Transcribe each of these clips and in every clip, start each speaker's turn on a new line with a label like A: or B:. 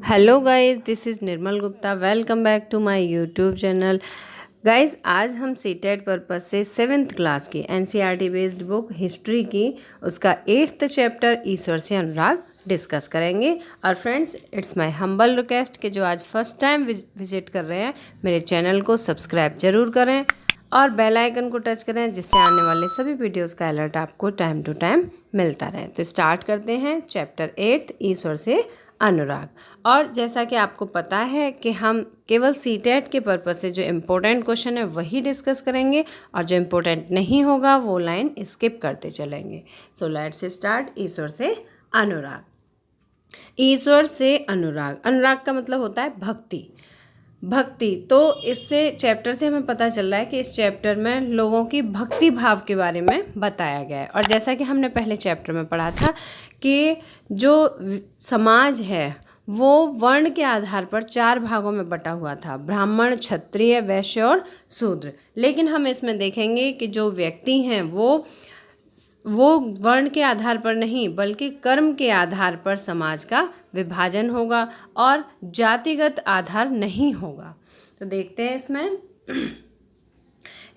A: Hello guys, this is Nirmal Gupta. Welcome back to my YouTube channel. Guys, आज हम CTET purpose से 7th class की NCERT based book history की उसका 8th chapter ईश्वर से अनुराग डिस्कस करेंगे। और friends, it's my humble request कि जो आज फर्स्ट टाइम विजिट कर रहे हैं मेरे चैनल को सब्सक्राइब जरूर करें और बेल आइकन को टच करें, जिससे आने वाले सभी वीडियोस का अलर्ट आपको टाइम टू टाइम मिलता रहे। तो स्टार्ट करते हैं चैप्टर 8 ईश्वर से अनुराग। और जैसा कि आपको पता है कि हम केवल सीटेट के पर्पज से जो इम्पोर्टेंट क्वेश्चन है वही डिस्कस करेंगे और जो इम्पोर्टेंट नहीं होगा वो लाइन स्किप करते चलेंगे। So let's start. ईश्वर से अनुराग। ईश्वर से अनुराग, अनुराग का मतलब होता है भक्ति। भक्ति तो इससे चैप्टर से हमें पता चल रहा है कि इस चैप्टर में लोगों की भक्ति भाव के बारे में बताया गया है। और जैसा कि हमने पहले चैप्टर में पढ़ा था कि जो समाज है वो वर्ण के आधार पर 4 भागों में बटा हुआ था, ब्राह्मण, क्षत्रिय, वैश्य और शूद्र। लेकिन हम इसमें देखेंगे कि जो व्यक्ति हैं वो वर्ण के आधार पर नहीं बल्कि कर्म के आधार पर समाज का विभाजन होगा और जातिगत आधार नहीं होगा। तो देखते हैं इसमें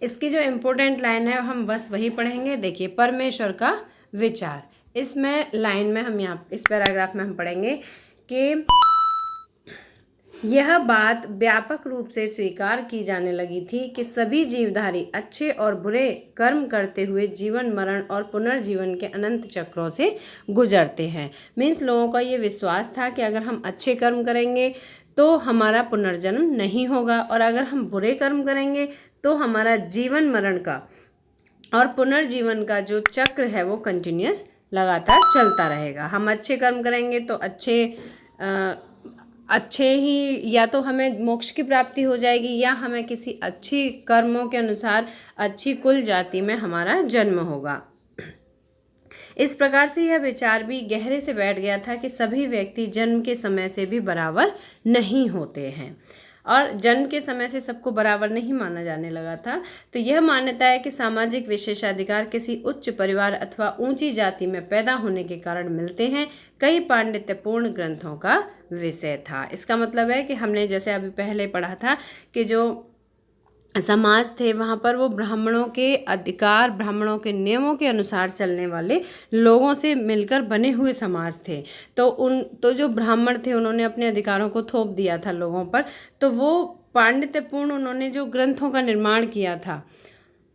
A: इसकी जो इम्पोर्टेंट लाइन है हम बस वही पढ़ेंगे। देखिए, परमेश्वर का विचार। इसमें लाइन में हम यहाँ इस पैराग्राफ में हम पढ़ेंगे कि यह बात व्यापक रूप से स्वीकार की जाने लगी थी कि सभी जीवधारी अच्छे और बुरे कर्म करते हुए जीवन, मरण और पुनर्जीवन के अनंत चक्रों से गुजरते हैं। मीन्स लोगों का ये विश्वास था कि अगर हम अच्छे कर्म करेंगे तो हमारा पुनर्जन्म नहीं होगा और अगर हम बुरे कर्म करेंगे तो हमारा जीवन मरण का और पुनर्जीवन का जो चक्र है वो कंटिन्यूस लगातार चलता रहेगा। हम अच्छे कर्म करेंगे तो अच्छे ही या तो हमें मोक्ष की प्राप्ति हो जाएगी या हमें किसी अच्छी कर्मों के अनुसार अच्छी कुल जाति में हमारा जन्म होगा। इस प्रकार से यह विचार भी गहरे से बैठ गया था कि सभी व्यक्ति जन्म के समय से भी बराबर नहीं होते हैं और जन्म के समय से सबको बराबर नहीं माना जाने लगा था। तो यह मान्यता है कि सामाजिक विशेषाधिकार किसी उच्च परिवार अथवा ऊंची जाति में पैदा होने के कारण मिलते हैं, कई पांडित्यपूर्ण ग्रंथों का विषय था। इसका मतलब है कि हमने जैसे अभी पहले पढ़ा था कि जो समाज थे वहाँ पर वो ब्राह्मणों के अधिकार, ब्राह्मणों के नियमों के अनुसार चलने वाले लोगों से मिलकर बने हुए समाज थे। तो जो ब्राह्मण थे उन्होंने अपने अधिकारों को थोप दिया था लोगों पर। तो वो पांडित्यपूर्ण उन्होंने जो ग्रंथों का निर्माण किया था,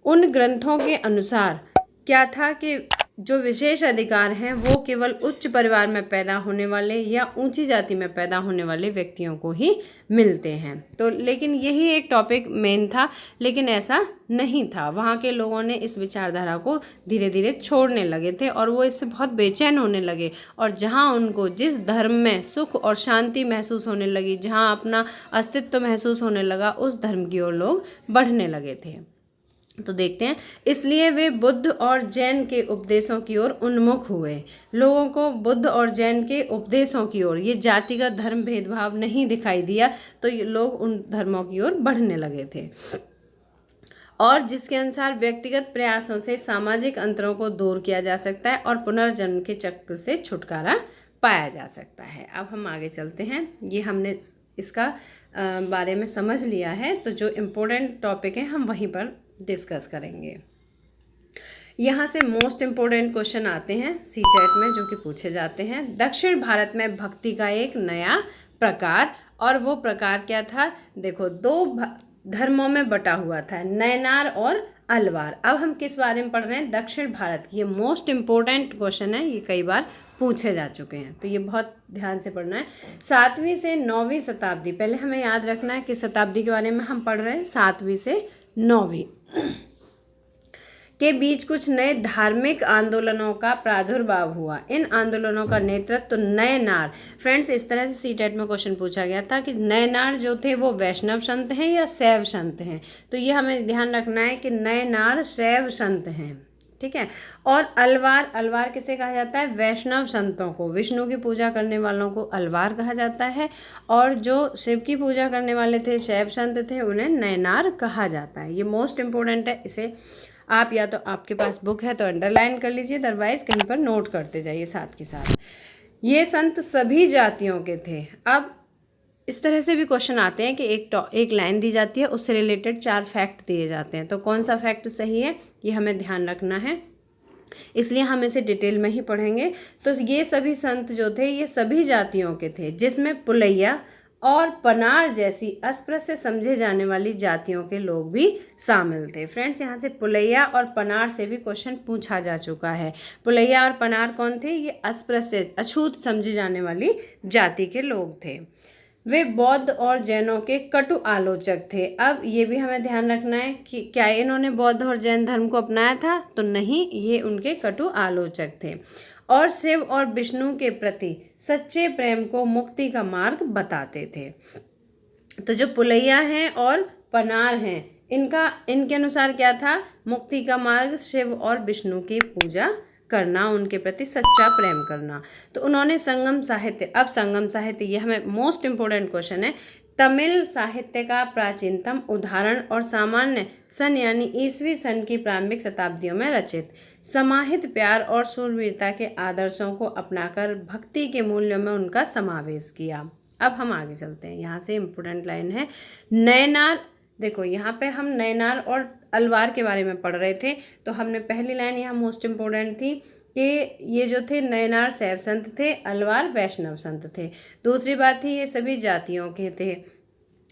A: उन ग्रंथों के अनुसार क्या था कि जो विशेष अधिकार हैं वो केवल उच्च परिवार में पैदा होने वाले या ऊंची जाति में पैदा होने वाले व्यक्तियों को ही मिलते हैं। तो लेकिन यही एक टॉपिक मेन था, लेकिन ऐसा नहीं था। वहाँ के लोगों ने इस विचारधारा को धीरे धीरे छोड़ने लगे थे और वो इससे बहुत बेचैन होने लगे। और जहाँ उनको जिस धर्म में सुख और शांति महसूस होने लगी, जहाँ अपना अस्तित्व महसूस होने लगा, उस धर्म की ओर लोग बढ़ने लगे थे। तो देखते हैं, इसलिए वे बुद्ध और जैन के उपदेशों की ओर उन्मुख हुए। लोगों को बुद्ध और जैन के उपदेशों की ओर, ये जातिगत धर्म भेदभाव नहीं दिखाई दिया, तो ये लोग उन धर्मों की ओर बढ़ने लगे थे और जिसके अनुसार व्यक्तिगत प्रयासों से सामाजिक अंतरों को दूर किया जा सकता है और पुनर्जन्म के चक्र से छुटकारा पाया जा सकता है। अब हम आगे चलते हैं। ये हमने इसका बारे में समझ लिया है, तो जो इम्पोर्टेंट टॉपिक है हम वहीं पर डिस्कस करेंगे। यहाँ से मोस्ट इम्पोर्टेंट क्वेश्चन आते हैं सीटेट में जो कि पूछे जाते हैं। दक्षिण भारत में भक्ति का एक नया प्रकार, और वो प्रकार क्या था? देखो, 2 धर्मों में बटा हुआ था, नैनार और अलवार। अब हम किस बारे में पढ़ रहे हैं? दक्षिण भारत की। ये मोस्ट इम्पोर्टेंट क्वेश्चन है, ये कई बार पूछे जा चुके हैं, तो ये बहुत ध्यान से पढ़ना है। 7वीं से 9वीं शताब्दी, पहले हमें याद रखना है कि शताब्दी के बारे में हम पढ़ रहे हैं। 7वीं से 9वीं के बीच कुछ नए धार्मिक आंदोलनों का प्रादुर्भाव हुआ। इन आंदोलनों का नेतृत्व तो नैनार, फ्रेंड्स इस तरह से सीटेट में क्वेश्चन पूछा गया था कि नैनार जो थे वो वैष्णव संत हैं या शैव संत हैं। तो ये हमें ध्यान रखना है कि नैनार शैव संत हैं, ठीक है। और अलवार, अलवार किसे कहा जाता है? वैष्णव संतों को, विष्णु की पूजा करने वालों को अलवार कहा जाता है। और जो शिव की पूजा करने वाले थे, शैव संत थे, उन्हें नैनार कहा जाता है। ये मोस्ट इम्पोर्टेंट है, इसे आप या तो आपके पास बुक है तो अंडरलाइन कर लीजिए, अदरवाइज कहीं पर नोट करते जाइए साथ के साथ। ये संत सभी जातियों के थे। अब इस तरह से भी क्वेश्चन आते हैं कि एक लाइन दी जाती है, उससे रिलेटेड 4 फैक्ट दिए जाते हैं, तो कौन सा फैक्ट सही है ये हमें ध्यान रखना है, इसलिए हम इसे डिटेल में ही पढ़ेंगे। तो ये सभी संत जो थे ये सभी जातियों के थे, जिसमें पुलैया और पनार जैसी अस्पृश्य समझे जाने वाली जातियों के लोग भी शामिल थे। फ्रेंड्स, यहाँ से पुलैया और पनार से भी क्वेश्चन पूछा जा चुका है। पुलैया और पनार कौन थे? ये अस्पृश्य, अछूत समझी जाने वाली जाति के लोग थे। वे बौद्ध और जैनों के कटु आलोचक थे। अब ये भी हमें ध्यान रखना है कि क्या इन्होंने बौद्ध और जैन धर्म को अपनाया था? तो नहीं, ये उनके कटु आलोचक थे और शिव और विष्णु के प्रति सच्चे प्रेम को मुक्ति का मार्ग बताते थे। तो जो पुलैया हैं और पनार हैं, इनके अनुसार क्या था? मुक्ति का मार्ग शिव और विष्णु की पूजा करना, उनके प्रति सच्चा प्रेम करना। तो उन्होंने संगम साहित्य, अब संगम साहित्य ये हमें मोस्ट इम्पोर्टेंट क्वेश्चन है, तमिल साहित्य का प्राचीनतम उदाहरण और सामान्य सन यानी ईसवी सन की प्रारंभिक शताब्दियों में रचित समाहित प्यार और शूरवीरता के आदर्शों को अपनाकर भक्ति के मूल्यों में उनका समावेश किया। अब हम आगे चलते हैं। यहाँ से इम्पोर्टेंट लाइन है नैनार। देखो यहाँ पे हम नैनार और अलवार के बारे में पढ़ रहे थे, तो हमने पहली लाइन यहाँ मोस्ट इम्पोर्टेंट थी कि ये जो थे नैनार शैव संत थे, अलवार वैष्णव संत थे। दूसरी बात थी ये सभी जातियों के थे।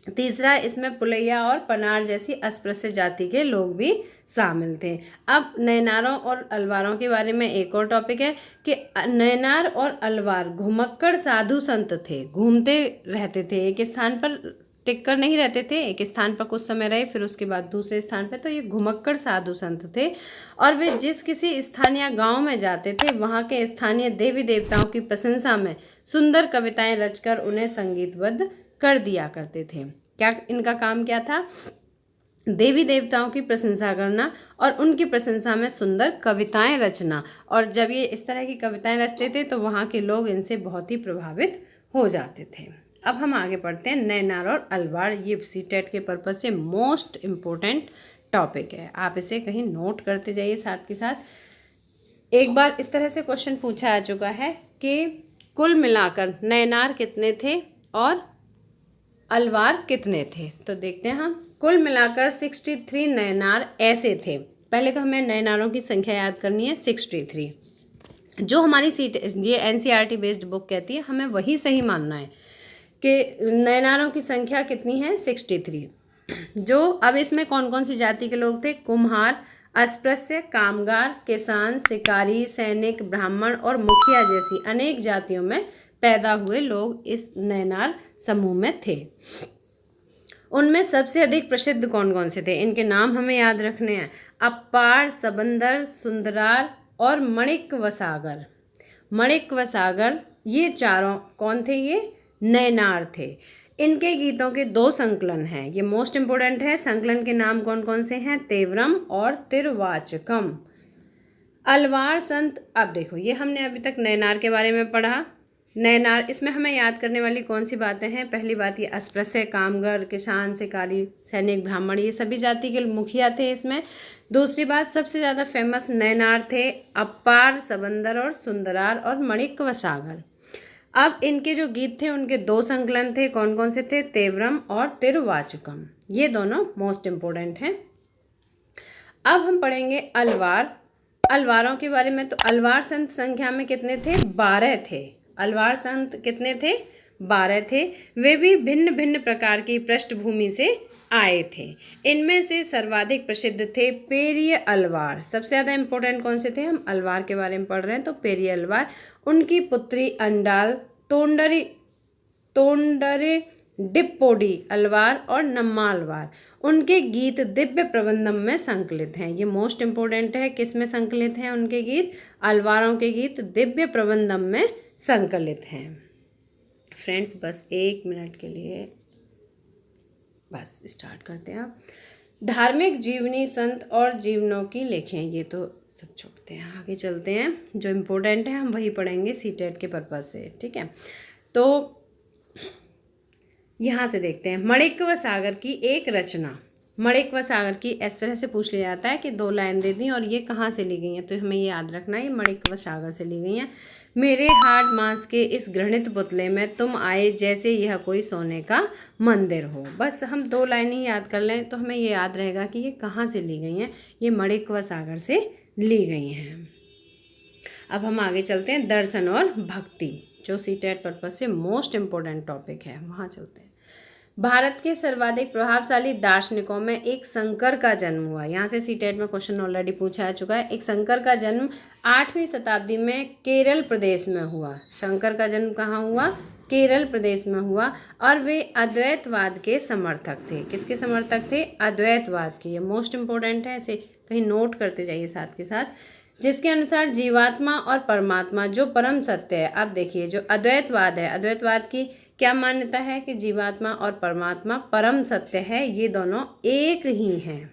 A: तीसरा, इसमें पुलैया और पनार जैसी अस्पृश्य जाति के लोग भी शामिल थे। अब नैनारों और अलवारों के बारे में एक और टॉपिक है कि नैनार और अलवार घुमक्कड़ साधु संत थे, घूमते रहते थे, एक स्थान पर टिक कर नहीं रहते थे, एक स्थान पर कुछ समय रहे फिर उसके बाद दूसरे स्थान पर, तो ये घुमक्कड़ साधु संत थे और वे जिस किसी स्थान या गाँव में जाते थे वहाँ के स्थानीय देवी देवताओं की प्रशंसा में सुंदर कविताएं रचकर उन्हें संगीतबद्ध कर दिया करते थे। क्या इनका काम क्या था? देवी देवताओं की प्रशंसा करना और उनकी प्रशंसा में सुंदर कविताएं रचना। और जब ये इस तरह की कविताएं रचते थे तो वहाँ के लोग इनसे बहुत ही प्रभावित हो जाते थे। अब हम आगे पढ़ते हैं नैनार और अलवार। ये सीटेट के पर्पज से मोस्ट इम्पोर्टेंट टॉपिक है, आप इसे कहीं नोट करते जाइए साथ के साथ। एक बार इस तरह से क्वेश्चन पूछा जा चुका है कि कुल मिलाकर नैनार कितने थे और अलवार कितने थे? तो देखते हैं हम। कुल मिलाकर 63 नैनार ऐसे थे। पहले तो हमें नैनारों की संख्या याद करनी है 63। जो हमारी सीट ये एनसीईआरटी बेस्ड बुक कहती है, हमें वही सही मानना है कि नैनारों की संख्या कितनी है? 63। जो अब इसमें कौन कौन सी जाति के लोग थे? कुम्हार, अस्पृश्य, कामगार, किसान, शिकारी, सैनिक, ब्राह्मण और मुखिया जैसी अनेक जातियों में पैदा हुए लोग इस नैनार समूह में थे। उनमें सबसे अधिक प्रसिद्ध कौन कौन से थे? इनके नाम हमें याद रखने हैं। अप्पार, सबंदर, सुंदरार और मणिक व सागर। मणिक व सागर ये चारों कौन थे? ये नैनार थे। इनके गीतों के 2 संकलन हैं, ये मोस्ट इम्पोर्टेंट है। संकलन के नाम कौन कौन से हैं? तेवरम और तिरवाचकम। अलवार संत, अब देखो ये हमने अभी तक नैनार के बारे में पढ़ा। नैनार, इसमें हमें याद करने वाली कौन सी बातें हैं? पहली बात ये अस्पृश्य, कामगार, किसान, शिकारी, सैनिक, ब्राह्मण ये सभी जाति के मुखिया थे इसमें। दूसरी बात, सबसे ज़्यादा फेमस नैनार थे अप्पार, सबंदर और सुंदरार और मणिक व सागर। अब इनके जो गीत थे उनके 2 संकलन थे, कौन कौन से थे? तेवरम और तिरुवाचकम। ये दोनों मोस्ट इम्पोर्टेंट हैं। अब हम पढ़ेंगे अलवार। अलवारों के बारे में। तो अलवार संत संख्या में कितने थे? 12 थे। अलवार संत कितने थे? 12 थे। वे भी भिन्न भिन्न प्रकार की पृष्ठभूमि से आए थे। इनमें से सर्वाधिक प्रसिद्ध थे पेरिय अलवार। सबसे ज़्यादा इम्पोर्टेंट कौन से थे? हम अलवार के बारे में पढ़ रहे हैं, तो पेरिय अलवार, उनकी पुत्री अंडाल, तोंडरे डिप्पोडी अलवार और नम्मालवार। उनके गीत दिव्य प्रबंधम में संकलित हैं। ये मोस्ट इम्पोर्टेंट है, किस में संकलित हैं उनके गीत? अलवारों के गीत दिव्य प्रबंधम में संकलित हैं। फ्रेंड्स, बस 1 मिनट के लिए बस स्टार्ट करते हैं। धार्मिक जीवनी संत और जीवनों की लेखें, ये तो सब छोड़ते हैं, आगे चलते हैं। जो इम्पोर्टेंट है हम वही पढ़ेंगे सीटेट के पर्पज से, ठीक है। तो यहाँ से देखते हैं मणिक व सागर की एक रचना। मणिक व सागर की इस तरह से पूछ लिया जाता है कि 2 लाइन दे दी और ये कहाँ से ली गई हैं, तो हमें ये याद रखना है ये मणिक व सागर से ली गई हैं। मेरे हाड मांस के इस घृणित पुतले में तुम आए जैसे यह कोई सोने का मंदिर हो। बस हम 2 लाइन ही याद कर लें तो हमें ये याद रहेगा कि ये कहाँ से ली गई हैं। ये मणिकवा सागर से ली गई हैं। अब हम आगे चलते हैं दर्शन और भक्ति, जो सीटेट पर्पज से मोस्ट इम्पोर्टेंट टॉपिक है, वहाँ चलते हैं। भारत के सर्वाधिक प्रभावशाली दार्शनिकों में एक शंकर का जन्म हुआ। यहाँ से सीटेट में क्वेश्चन ऑलरेडी पूछा जा चुका है। एक शंकर का जन्म 8वीं शताब्दी में केरल प्रदेश में हुआ। शंकर का जन्म कहाँ हुआ? केरल प्रदेश में हुआ। और वे अद्वैतवाद के समर्थक थे। किसके समर्थक थे? अद्वैतवाद के। ये मोस्ट इम्पोर्टेंट है, इसे कहीं नोट करते जाइए साथ के साथ। जिसके अनुसार जीवात्मा और परमात्मा जो परम सत्य है। अब देखिए, जो अद्वैतवाद है, अद्वैतवाद की क्या मान्यता है कि जीवात्मा और परमात्मा परम सत्य है, ये दोनों एक ही हैं,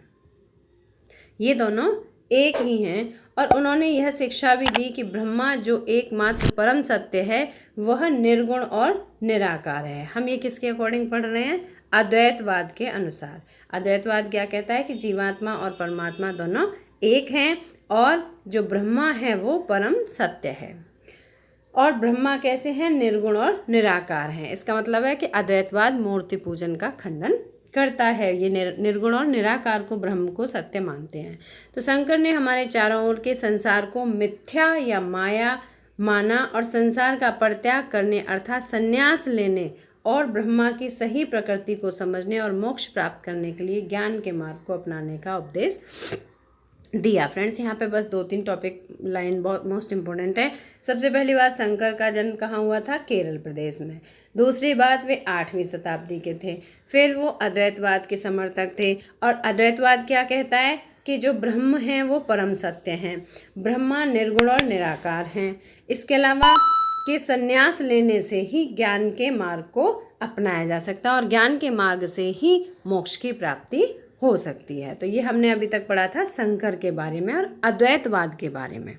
A: ये दोनों एक ही हैं। और उन्होंने यह शिक्षा भी दी कि ब्रह्मा जो एकमात्र परम सत्य है वह निर्गुण और निराकार है। हम ये किसके अकॉर्डिंग पढ़ रहे हैं? अद्वैतवाद के अनुसार। अद्वैतवाद क्या कहता है कि जीवात्मा और परमात्मा दोनों एक हैं और जो ब्रह्मा है वो परम सत्य है। और ब्रह्मा कैसे हैं? निर्गुण और निराकार हैं। इसका मतलब है कि अद्वैतवाद मूर्ति पूजन का खंडन करता है। ये निर्गुण और निराकार को, ब्रह्म को सत्य मानते हैं। तो शंकर ने हमारे चारों ओर के संसार को मिथ्या या माया माना और संसार का परित्याग करने अर्थात संन्यास लेने और ब्रह्मा की सही प्रकृति को समझने और मोक्ष प्राप्त करने के लिए ज्ञान के मार्ग को अपनाने का उपदेश दिया। फ्रेंड्स, यहाँ पे बस 2-3 टॉपिक लाइन बहुत मोस्ट इम्पोर्टेंट है। सबसे पहली बात, शंकर का जन्म कहाँ हुआ था? केरल प्रदेश में। दूसरी बात, वे 8वीं शताब्दी के थे। फिर वो अद्वैतवाद के समर्थक थे। और अद्वैतवाद क्या कहता है कि जो ब्रह्म हैं वो परम सत्य हैं, ब्रह्मा निर्गुण और निराकार हैं। इसके अलावा कि संन्यास लेने से ही ज्ञान के मार्ग को अपनाया जा सकता है और ज्ञान के मार्ग से ही मोक्ष की प्राप्ति हो सकती है। तो ये हमने अभी तक पढ़ा था शंकर के बारे में और अद्वैतवाद के बारे में।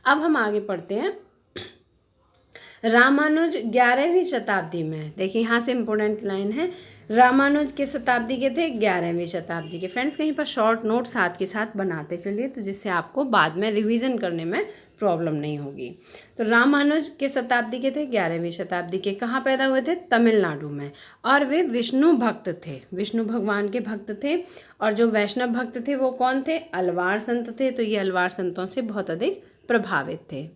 A: अब हम आगे पढ़ते हैं। रामानुज 11वीं शताब्दी में, देखिए यहाँ से इम्पोर्टेंट लाइन है, रामानुज किस शताब्दी के थे? 11वीं शताब्दी के। फ्रेंड्स, कहीं पर शॉर्ट नोट साथ के साथ बनाते चलिए तो जिससे आपको बाद में रिवीजन करने में प्रॉब्लम नहीं होगी। तो रामानुज किस शताब्दी के थे? 11वीं शताब्दी के। कहाँ पैदा हुए थे? तमिलनाडु में। और वे विष्णु भक्त थे, विष्णु भगवान के भक्त थे। और जो वैष्णव भक्त थे वो कौन थे? अलवार संत थे। तो ये अलवार संतों से बहुत अधिक प्रभावित थे।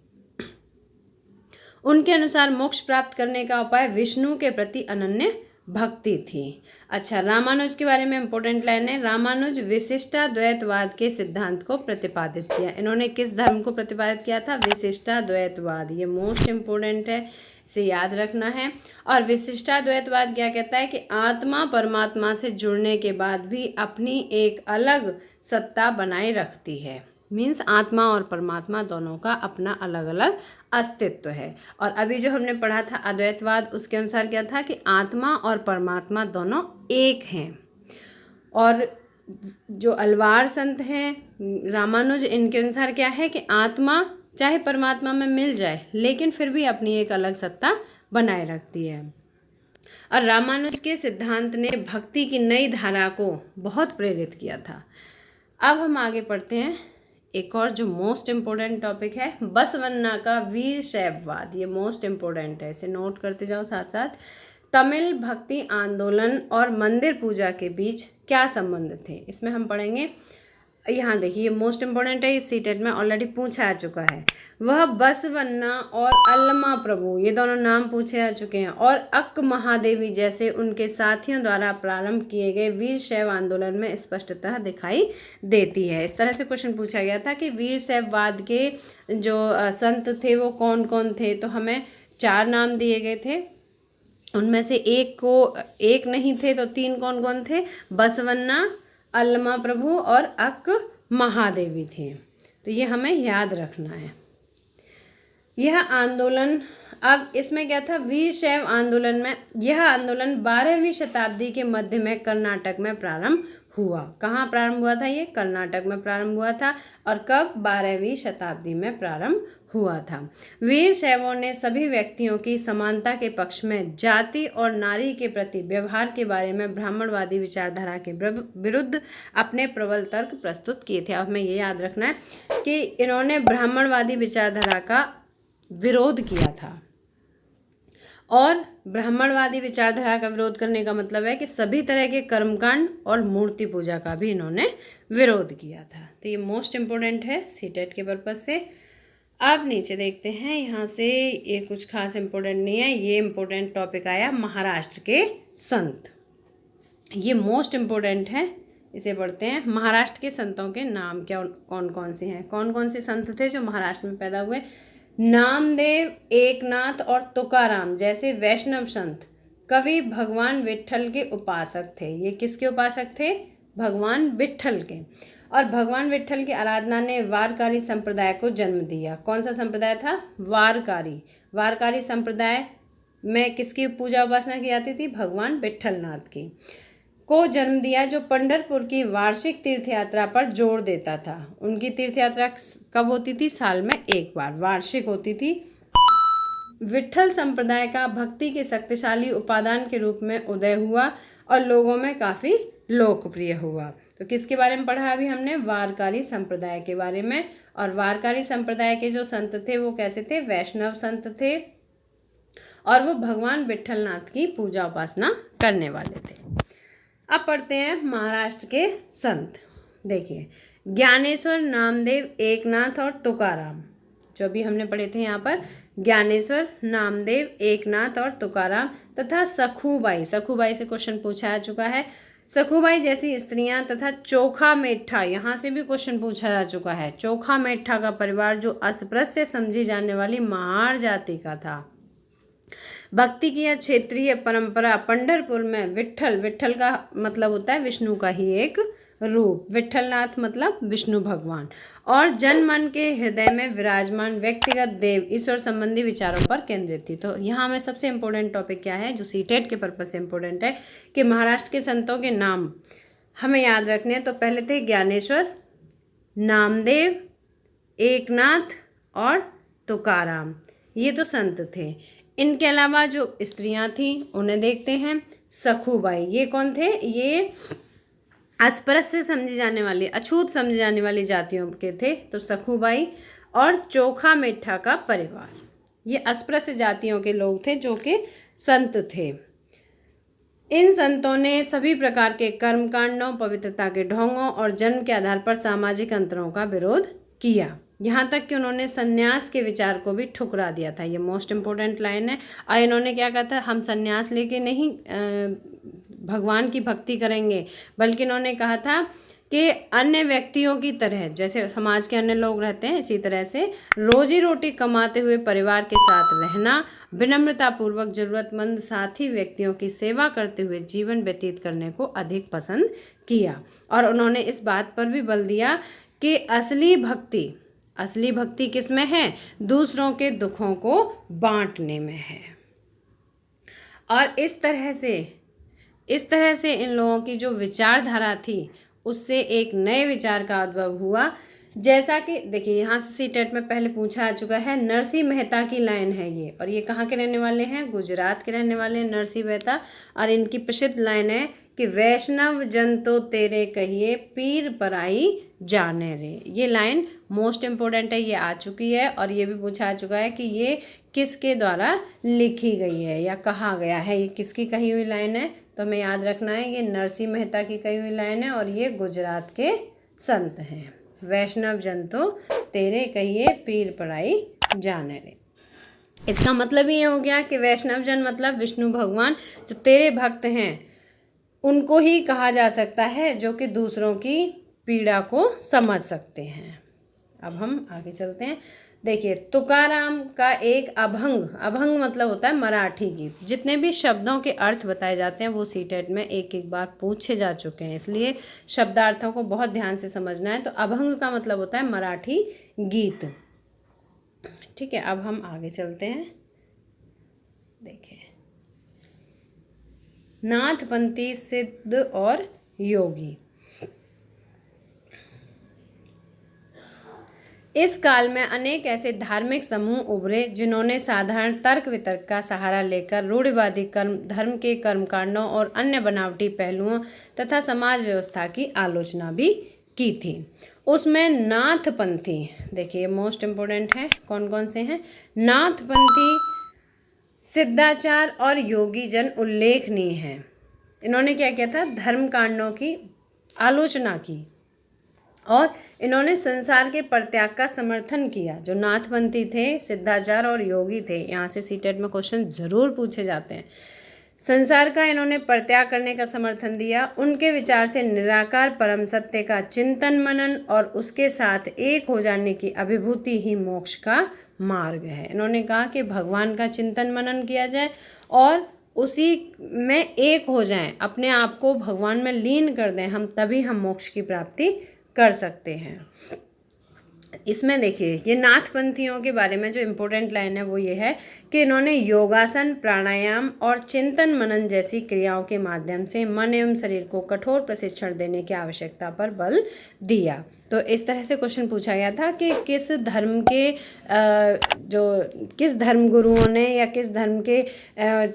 A: उनके अनुसार मोक्ष प्राप्त करने का उपाय विष्णु के प्रति अनन्य भक्ति थी। अच्छा, रामानुज के बारे में इंपॉर्टेंट लाइन है। रामानुज विशिष्टाद्वैतवाद के सिद्धांत को प्रतिपादित किया। इन्होंने किस धर्म को प्रतिपादित किया था? विशिष्टाद्वैतवाद। ये मोस्ट इम्पोर्टेंट है, इसे याद रखना है। और विशिष्टाद्वैतवाद क्या कहता है कि आत्मा परमात्मा से जुड़ने के बाद भी अपनी एक अलग सत्ता बनाए रखती है। मीन्स आत्मा और परमात्मा दोनों का अपना अलग अलग अस्तित्व है। और अभी जो हमने पढ़ा था अद्वैतवाद, उसके अनुसार क्या था कि आत्मा और परमात्मा दोनों एक हैं। और जो अलवार संत हैं रामानुज, इनके अनुसार क्या है कि आत्मा चाहे परमात्मा में मिल जाए लेकिन फिर भी अपनी एक अलग सत्ता बनाए रखती है। और रामानुज के सिद्धांत ने भक्ति की नई धारा को बहुत प्रेरित किया था। अब हम आगे पढ़ते हैं। एक और जो मोस्ट इम्पोर्टेंट टॉपिक है, बसवन्ना का वीरशैववाद। ये मोस्ट इम्पोर्टेंट है, इसे नोट करते जाओ साथ साथ। तमिल भक्ति आंदोलन और मंदिर पूजा के बीच क्या संबंध थे, इसमें हम पढ़ेंगे। यहाँ देखिए, ये मोस्ट इम्पोर्टेंट है, इस सीटेट में ऑलरेडी पूछा आ चुका है। वह बसवन्ना और अल्लमा प्रभु, ये दोनों नाम पूछे आ चुके हैं, और अक्क महादेवी जैसे उनके साथियों द्वारा प्रारंभ किए गए वीर शैव आंदोलन में स्पष्टतः दिखाई देती है। इस तरह से क्वेश्चन पूछा गया था कि वीर शैववाद के जो संत थे वो कौन कौन थे। तो हमें 4 नाम दिए गए थे, उनमें से एक नहीं थे तो 3 कौन कौन थे? बसवन्ना, अल्लमा प्रभु और अक्क महादेवी थे। तो ये हमें याद रखना है। यह आंदोलन, अब इसमें क्या था? वीरशैव आंदोलन में, यह आंदोलन 12वीं शताब्दी के मध्य में कर्नाटक में प्रारंभ हुआ। कहाँ प्रारंभ हुआ था? ये कर्नाटक में प्रारंभ हुआ था। और कब? 12वीं शताब्दी में प्रारंभ हुआ था। वीर शैवों ने सभी व्यक्तियों की समानता के पक्ष में जाति और नारी के प्रति व्यवहार के बारे में ब्राह्मणवादी विचारधारा के विरुद्ध अपने प्रबल तर्क प्रस्तुत किए थे। अब हमें ये याद रखना है कि इन्होंने ब्राह्मणवादी विचारधारा का विरोध किया था। और ब्राह्मणवादी विचारधारा का विरोध करने का मतलब है कि सभी तरह के कर्मकांड और मूर्ति पूजा का भी इन्होंने विरोध किया था। तो ये मोस्ट इम्पोर्टेंट है सीटेट के पर्पज से। अब नीचे देखते हैं, यहाँ से ये कुछ खास इम्पोर्टेंट नहीं है। ये इम्पोर्टेंट टॉपिक आया महाराष्ट्र के संत। ये मोस्ट इम्पोर्टेंट है, इसे पढ़ते हैं। महाराष्ट्र के संतों के नाम क्या कौन कौन से हैं, कौन कौन से संत थे जो महाराष्ट्र में पैदा हुए। नामदेव, एकनाथ और तुकाराम जैसे वैष्णव संत कवि भगवान विट्ठल के उपासक थे। ये किसके उपासक थे? भगवान विट्ठल के। और भगवान विट्ठल की आराधना ने वारकारी संप्रदाय को जन्म दिया। कौन सा संप्रदाय था? वारकारी। वारकारी संप्रदाय में किसकी पूजा उपासना की जाती थी? भगवान विट्ठलनाथ की को जन्म दिया, जो पंढरपुर की वार्षिक तीर्थ यात्रा पर जोर देता था। उनकी तीर्थ यात्रा कब होती थी? साल में एक बार, वार्षिक होती थी। विट्ठल संप्रदाय का भक्ति के शक्तिशाली उपादान के रूप में उदय हुआ और लोगों में काफ़ी लोकप्रिय हुआ। तो किसके बारे में पढ़ा अभी हमने? वारकारी संप्रदाय के बारे में। और वारकारी संप्रदाय के जो संत थे वो कैसे थे? वैष्णव संत थे और वो भगवान विट्ठलनाथ की पूजा उपासना करने वाले थे। अब पढ़ते हैं महाराष्ट्र के संत। देखिए, ज्ञानेश्वर, नामदेव, एकनाथ और तुकाराम जो अभी हमने पढ़े थे यहाँ पर। ज्ञानेश्वर, नामदेव, एकनाथ और तुकाराम तथा सखूबाई। सखूबाई से क्वेश्चन पूछा जा चुका है। सखूबाई जैसी स्त्रियां तथा चोखा मेठा, यहाँ से भी क्वेश्चन पूछा जा चुका है। चोखा मेठा का परिवार जो अस्पृश्य समझी जाने वाली महार जाति का था। भक्ति की यह क्षेत्रीय परंपरा पंढरपुर में विट्ठल का मतलब होता है विष्णु का ही एक रूप, विट्ठलनाथ मतलब विष्णु भगवान, और जन मन के हृदय में विराजमान व्यक्तिगत देव ईश्वर संबंधी विचारों पर केंद्रित थी। तो यहाँ में सबसे इम्पोर्टेंट टॉपिक क्या है जो सीटेट के पर्पज से इम्पोर्टेंट है कि महाराष्ट्र के संतों के नाम हमें याद रखने हैं। तो पहले थे ज्ञानेश्वर, नामदेव, एकनाथ और तुकाराम, ये तो संत थे। इनके अलावा जो स्त्रियां थीं उन्हें देखते हैं। सखूबाई, ये कौन थे? ये अस्पृश्य समझी जाने वाली, अछूत समझी जाने वाली जातियों के थे। तो सखूबाई और चोखा मेठा का परिवार, ये अस्पृश्य जातियों के लोग थे जो कि संत थे। इन संतों ने सभी प्रकार के कर्मकांडों, पवित्रता के ढोंगों और जन्म के आधार पर सामाजिक अंतरों का विरोध किया। यहाँ तक कि उन्होंने संन्यास के विचार को भी ठुकरा दिया था। ये मोस्ट इम्पोर्टेंट लाइन है। और इन्होंने क्या कहा था? हम संन्यास लेके नहीं भगवान की भक्ति करेंगे, बल्कि इन्होंने कहा था कि अन्य व्यक्तियों की तरह, जैसे समाज के अन्य लोग रहते हैं, इसी तरह से रोजी रोटी कमाते हुए परिवार के साथ रहना, विनम्रतापूर्वक जरूरतमंद साथी व्यक्तियों की सेवा करते हुए जीवन व्यतीत करने को अधिक पसंद किया। और उन्होंने इस बात पर भी बल दिया कि असली भक्ति किस में है? दूसरों के दुखों को बांटने में है। और इस तरह से इन लोगों की जो विचारधारा थी उससे एक नए विचार का उद्भव हुआ। जैसा कि देखिए, यहाँ से सीटेट में पहले पूछा आ चुका है। नरसिंह मेहता की लाइन है ये, और ये कहाँ के रहने वाले हैं? गुजरात के रहने वाले हैं नरसिंह मेहता। और इनकी प्रसिद्ध लाइन है कि वैष्णव जन तो तेरे कहिए, पीर पराई जाने रे। ये लाइन मोस्ट इम्पोर्टेंट है, ये आ चुकी है। और ये भी पूछा आ चुका है कि ये किसके द्वारा लिखी गई है या कहा गया है, ये किसकी कही हुई लाइन है? तो हमें याद रखना है ये नरसिंह मेहता की कही हुई लाइन है और ये गुजरात के संत हैं। वैष्णव जन तो तेरे कहिए, पीर पराई जाने रे। इसका मतलब ये हो गया कि वैष्णव जन मतलब विष्णु भगवान जो तेरे भक्त हैं उनको ही कहा जा सकता है, जो कि दूसरों की पीड़ा को समझ सकते हैं। अब हम आगे चलते हैं। देखिए, तुकाराम का एक अभंग मतलब होता है मराठी गीत। जितने भी शब्दों के अर्थ बताए जाते हैं वो सीटेट में एक एक बार पूछे जा चुके हैं, इसलिए शब्दार्थों को बहुत ध्यान से समझना है। तो अभंग का मतलब होता है मराठी गीत। ठीक है, अब हम आगे चलते हैं। देखिए, नाथपंथी, सिद्ध और योगी। इस काल में अनेक ऐसे धार्मिक समूह उभरे जिन्होंने साधारण तर्क वितर्क का सहारा लेकर रूढ़िवादी धर्म के कर्मकांडों और अन्य बनावटी पहलुओं तथा समाज व्यवस्था की आलोचना भी की थी। उसमें नाथपंथी, देखिए मोस्ट इम्पोर्टेंट है, कौन कौन से हैं, नाथपंथी, सिद्धाचार और योगी जन उल्लेखनीय हैं। इन्होंने क्या किया था, धर्म कांडों की आलोचना की और इन्होंने संसार के परित्याग का समर्थन किया। जो नाथपंथी थे, सिद्धाचार और योगी थे, यहाँ से सीटेट में क्वेश्चन जरूर पूछे जाते हैं। संसार का इन्होंने परित्याग करने का समर्थन दिया। उनके विचार से निराकार परम सत्य का चिंतन मनन और उसके साथ एक हो जाने की अभिभूति ही मोक्ष का मार्ग है। इन्होंने कहा कि भगवान का चिंतन मनन किया जाए और उसी में एक हो जाएं, अपने आप को भगवान में लीन कर दें हम, तभी हम मोक्ष की प्राप्ति कर सकते हैं। इसमें देखिए ये नाथपंथियों के बारे में जो इम्पोर्टेंट लाइन है वो ये है कि इन्होंने योगासन, प्राणायाम और चिंतन मनन जैसी क्रियाओं के माध्यम से मन एवं शरीर को कठोर प्रशिक्षण देने की आवश्यकता पर बल दिया। तो इस तरह से क्वेश्चन पूछा गया था कि किस धर्म के किस धर्म गुरुओं ने या किस धर्म के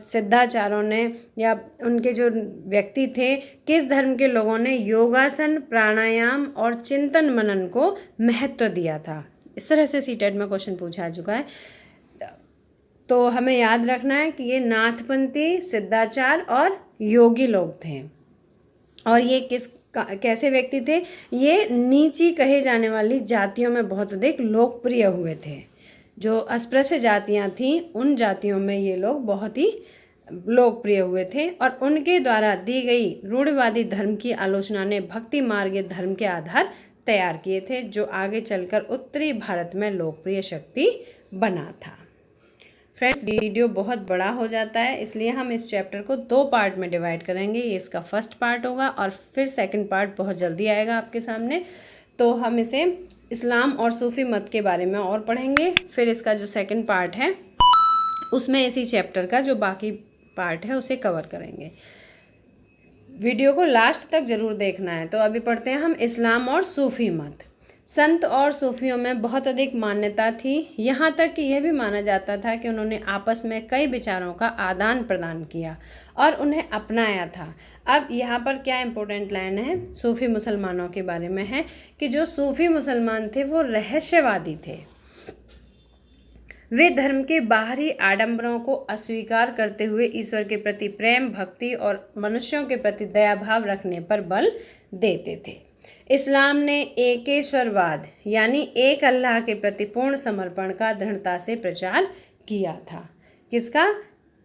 A: सिद्धाचारों ने या उनके जो व्यक्ति थे, किस धर्म के लोगों ने योगासन, प्राणायाम और चिंतन मनन को महत्व दिया था। इस तरह से सीटेट में क्वेश्चन पूछा चुका है। तो हमें याद रखना है कि ये नाथपंथी, सिद्धाचार और योगी लोग थे। और ये कैसे व्यक्ति थे, ये नीची कहे जाने वाली जातियों में बहुत अधिक लोकप्रिय हुए थे। जो अस्पृश्य जातियां थीं, उन जातियों में ये लोग बहुत ही लोकप्रिय हुए थे और उनके द्वारा दी गई रूढ़िवादी धर्म की आलोचना ने भक्ति मार्ग धर्म के आधार तैयार किए थे, जो आगे चलकर उत्तरी भारत में लोकप्रिय शक्ति बना था। फ्रेंड्स, वीडियो बहुत बड़ा हो जाता है, इसलिए हम इस चैप्टर को 2 पार्ट में डिवाइड करेंगे। ये इसका फर्स्ट पार्ट होगा और फिर सेकंड पार्ट बहुत जल्दी आएगा आपके सामने। तो हम इसे इस्लाम और सूफी मत के बारे में और पढ़ेंगे। फिर इसका जो सेकंड पार्ट है उसमें इसी चैप्टर का जो बाकी पार्ट है उसे कवर करेंगे। वीडियो को लास्ट तक जरूर देखना है। तो अभी पढ़ते हैं हम इस्लाम और सूफी मत। संत और सूफियों में बहुत अधिक मान्यता थी, यहाँ तक कि यह भी माना जाता था कि उन्होंने आपस में कई विचारों का आदान प्रदान किया और उन्हें अपनाया था। अब यहाँ पर क्या इम्पोर्टेंट लाइन है, सूफी मुसलमानों के बारे में है कि जो सूफी मुसलमान थे वो रहस्यवादी थे। वे धर्म के बाहरी आडंबरों को अस्वीकार करते हुए ईश्वर के प्रति प्रेम, भक्ति और मनुष्यों के प्रति दया भाव रखने पर बल देते थे। इस्लाम ने एकेश्वरवाद यानी एक अल्लाह के प्रति पूर्ण समर्पण का दृढ़ता से प्रचार किया था। किसका?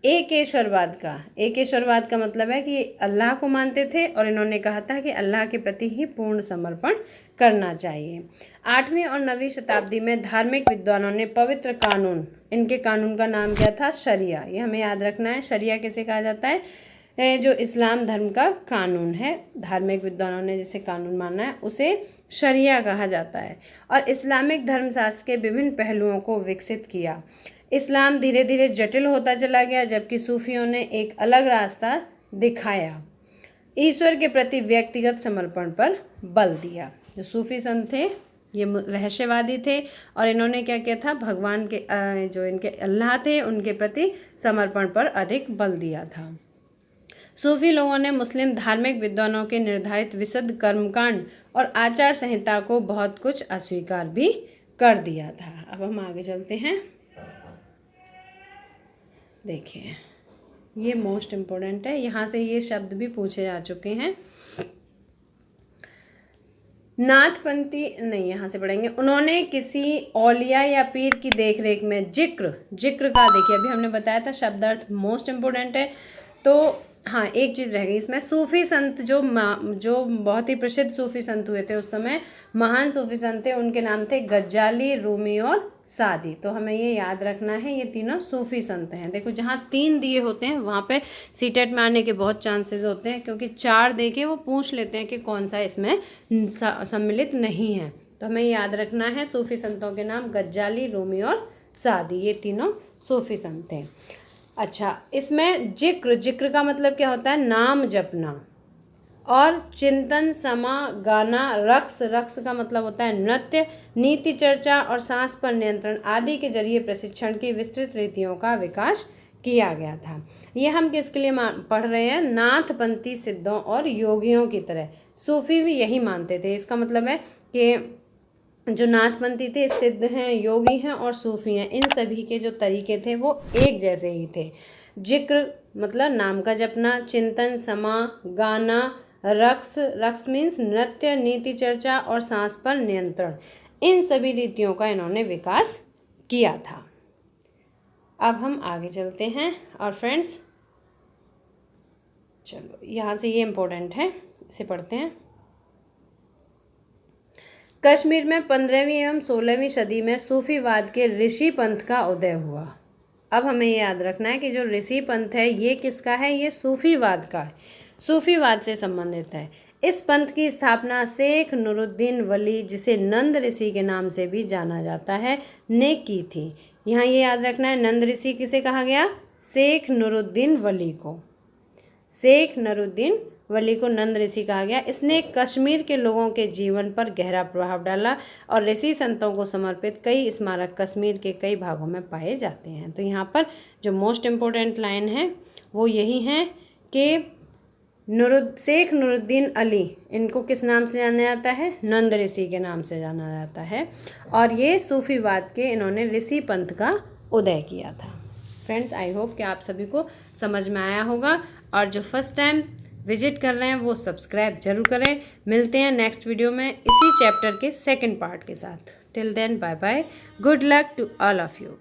A: एकेश्वरवाद का। एकेश्वरवाद का मतलब है कि अल्लाह को मानते थे और इन्होंने कहा था कि अल्लाह के प्रति ही पूर्ण समर्पण करना चाहिए। 8वीं और 9वीं शताब्दी में धार्मिक विद्वानों ने पवित्र कानून, इनके कानून का नाम क्या था? शरिया। ये हमें याद रखना है। शरिया किसे कहा जाता है? जो इस्लाम धर्म का कानून है, धार्मिक विद्वानों ने जिसे कानून माना है उसे शरिया कहा जाता है। और इस्लामिक धर्मशास्त्र के विभिन्न पहलुओं को विकसित किया। इस्लाम धीरे धीरे जटिल होता चला गया, जबकि सूफियों ने एक अलग रास्ता दिखाया। ईश्वर के प्रति व्यक्तिगत समर्पण पर बल दिया। जो सूफी संत थे ये रहस्यवादी थे और इन्होंने क्या किया था? भगवान के जो इनके अल्लाह थे उनके प्रति समर्पण पर अधिक बल दिया था। सूफी लोगों ने मुस्लिम धार्मिक विद्वानों के निर्धारित विशुद्ध कर्मकांड और आचार संहिता को बहुत कुछ अस्वीकार भी कर दिया था। अब हम आगे चलते हैं। देखिए ये मोस्ट इम्पोर्टेंट है, यहाँ से ये शब्द भी पूछे जा चुके हैं। नाथपंथी नहीं, यहाँ से पढ़ेंगे। उन्होंने किसी औलिया या पीर की देखरेख में जिक्र का, देखिए अभी हमने बताया था शब्दार्थ मोस्ट इम्पोर्टेंट है। तो हाँ, एक चीज़ रह गई इसमें, सूफी संत जो बहुत ही प्रसिद्ध सूफी संत हुए थे उस समय, महान सूफी संत थे, उनके नाम थे गज्जाली, रूमी और सादी। तो हमें ये याद रखना है, ये तीनों सूफी संत हैं। देखो जहाँ 3 दिए होते हैं वहाँ पे सीटेट में आने के बहुत चांसेस होते हैं, क्योंकि 4 देके वो पूछ लेते हैं कि कौन सा इसमें सम्मिलित नहीं है। तो हमें याद रखना है, सूफी संतों के नाम गज्जाली, रूमी और सादी, ये तीनों सूफी संत थे। अच्छा, इसमें जिक्र का मतलब क्या होता है? नाम जपना। और चिंतन, समा, गाना, रक्स का मतलब होता है नृत्य, नीति चर्चा और सांस पर नियंत्रण आदि के जरिए प्रशिक्षण की विस्तृत रीतियों का विकास किया गया था। ये हम किसके लिए पढ़ रहे हैं? नाथपंथी सिद्धों और योगियों की तरह सूफी भी यही मानते थे। इसका मतलब है कि जो नाथपंथी थे, सिद्ध हैं, योगी हैं और सूफी हैं, इन सभी के जो तरीके थे वो एक जैसे ही थे। जिक्र मतलब नाम का जपना, चिंतन, समा, गाना, रक्स मीन्स नृत्य, नीति चर्चा और सांस पर नियंत्रण, इन सभी रीतियों का इन्होंने विकास किया था। अब हम आगे चलते हैं और फ्रेंड्स चलो यहाँ से ये इम्पोर्टेंट है, इसे पढ़ते हैं। कश्मीर में 15वीं एवं 16वीं सदी में सूफीवाद के ऋषि पंथ का उदय हुआ। अब हमें ये याद रखना है कि जो ऋषि पंथ है ये किसका है, ये सूफीवाद का है, सूफीवाद से संबंधित है। इस पंथ की स्थापना शेख नूरुद्दीन वली, जिसे नंद ऋषि के नाम से भी जाना जाता है, ने की थी। यहाँ ये याद रखना है, नंद ऋषि किसे कहा गया, शेख नूरुद्दीन वली को, शेख नूरुद्दीन वली को नंद ऋषि कहा गया। इसने कश्मीर के लोगों के जीवन पर गहरा प्रभाव डाला और ऋषि संतों को समर्पित कई स्मारक कश्मीर के कई भागों में पाए जाते हैं। तो यहाँ पर जो मोस्ट इम्पोर्टेंट लाइन है वो यही है कि शेख नूरुद्दीन अली, इनको किस नाम से जाना जाता है, नंद ऋषि के नाम से जाना जाता है, और ये सूफीवाद के इन्होंने ऋषि पंथ का उदय किया था। फ्रेंड्स आई होप कि आप सभी को समझ में आया होगा, और जो फर्स्ट टाइम विजिट कर रहे हैं वो सब्सक्राइब जरूर करें। मिलते हैं नेक्स्ट वीडियो में इसी चैप्टर के सेकंड पार्ट के साथ। Till then bye bye, good luck to all of you.